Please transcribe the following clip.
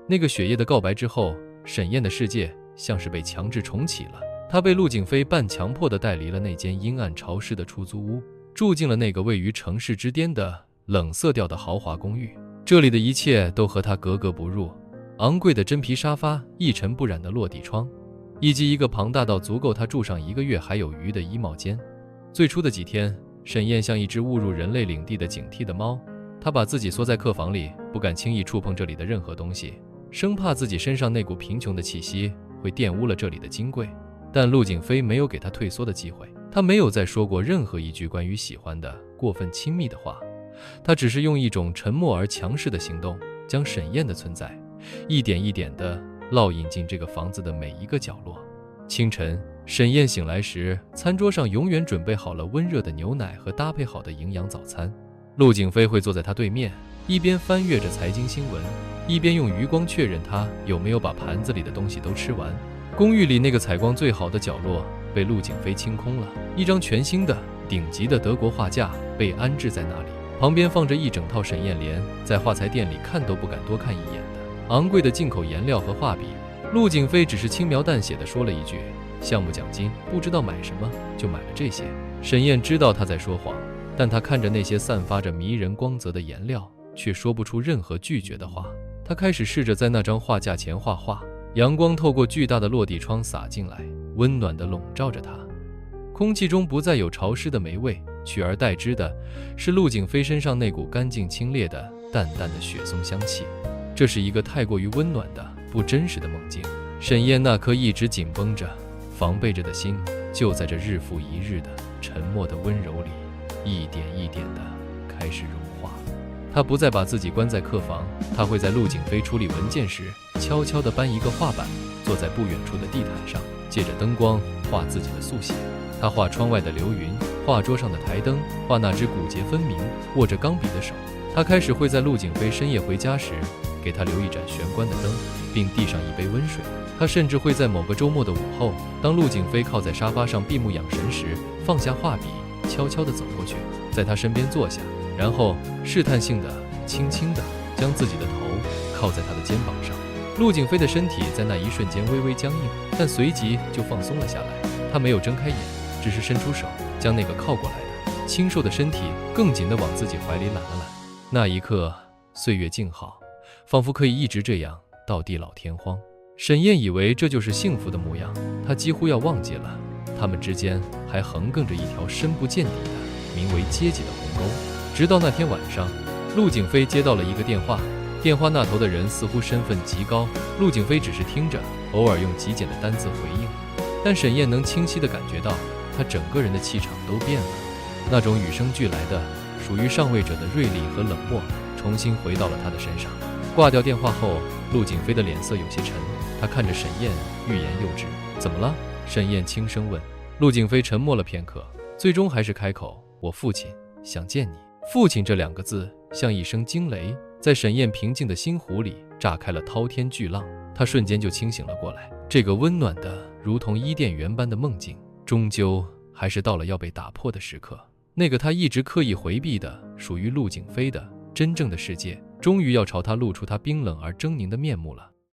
那个雪夜的告白之后，沈燕的世界像是被强制重启了。她被陆景飞半强迫地带离了那间阴暗潮湿的出租屋，住进了那个位于城市之巅的冷色调的豪华公寓。这里的一切都和她格格不入，昂贵的真皮沙发、一尘不染的落地窗，以及一个庞大到足够她住上1个月还有余的衣帽间。最初的几天，沈燕像一只误入人类领地的警惕的猫，她把自己缩在客房里，不敢轻易触碰这里的任何东西，生怕自己身上那股贫穷的气息会玷污了这里的金贵。但陆景飞没有给他退缩的机会，他没有再说过任何一句关于喜欢的过分亲密的话，他只是用一种沉默而强势的行动，将沈燕的存在一点一点地烙印进这个房子的每一个角落。清晨，沈燕醒来时，餐桌上永远准备好了温热的牛奶和搭配好的营养早餐。陆景飞会坐在他对面，一边翻阅着财经新闻，一边用余光确认他有没有把盘子里的东西都吃完。公寓里那个采光最好的角落被陆景飞清空了，一张全新的顶级的德国画架被安置在那里，旁边放着一整套沈燕莲在画材店里看都不敢多看一眼的昂贵的进口颜料和画笔。陆景飞只是轻描淡写地说了一句项目奖金，不知道买什么就买了这些。沈燕知道他在说谎，但他看着那些散发着迷人光泽的颜料，却说不出任何拒绝的话。他开始试着在那张画架前画画，阳光透过巨大的落地窗洒进来，温暖地笼罩着他。空气中不再有潮湿的霉味，取而代之的是陆景飞身上那股干净清冽的淡淡的雪松香气。这是一个太过于温暖的不真实的梦境。沈燕那颗一直紧绷着防备着的心，就在这日复一日的沉默的温柔里，一点一点地开始融化。他不再把自己关在客房，他会在陆景飞处理文件时悄悄地搬一个画板，坐在不远处的地毯上，借着灯光画自己的速写。他画窗外的流云，画桌上的台灯，画那只骨节分明握着钢笔的手。他开始会在陆景飞深夜回家时给他留一盏玄关的灯，并递上一杯温水。他甚至会在某个周末的午后，当陆景飞靠在沙发上闭目养神时，放下画笔，悄悄地走过去，在他身边坐下，然后试探性地轻轻地将自己的头靠在他的肩膀上。陆景飞的身体在那一瞬间微微僵硬，但随即就放松了下来。他没有睁开眼，只是伸出手将那个靠过来的清瘦的身体更紧地往自己怀里揽了揽。那一刻，岁月静好，仿佛可以一直这样到地老天荒。沈燕以为这就是幸福的模样，她几乎要忘记了他们之间还横亘着一条深不见底的名为阶级的鸿沟。直到那天晚上，陆景飞接到了一个电话，电话那头的人似乎身份极高，陆景飞只是听着，偶尔用极简的单字回应，但沈燕能清晰地感觉到他整个人的气场都变了，那种与生俱来的属于上位者的锐利和冷漠重新回到了他的身上。挂掉电话后，陆景飞的脸色有些沉，他看着沈燕，欲言又止。怎么了？沈燕轻声问。陆景飞沉默了片刻，最终还是开口，我父亲想见你。父亲这2个字像一声惊雷，在沈燕平静的心湖里炸开了滔天巨浪。他瞬间就清醒了过来，这个温暖的如同伊甸园般的梦境，终究还是到了要被打破的时刻。那个他一直刻意回避的属于陆景飞的真正的世界，终于要朝他露出他冰冷而狰狞的面目了。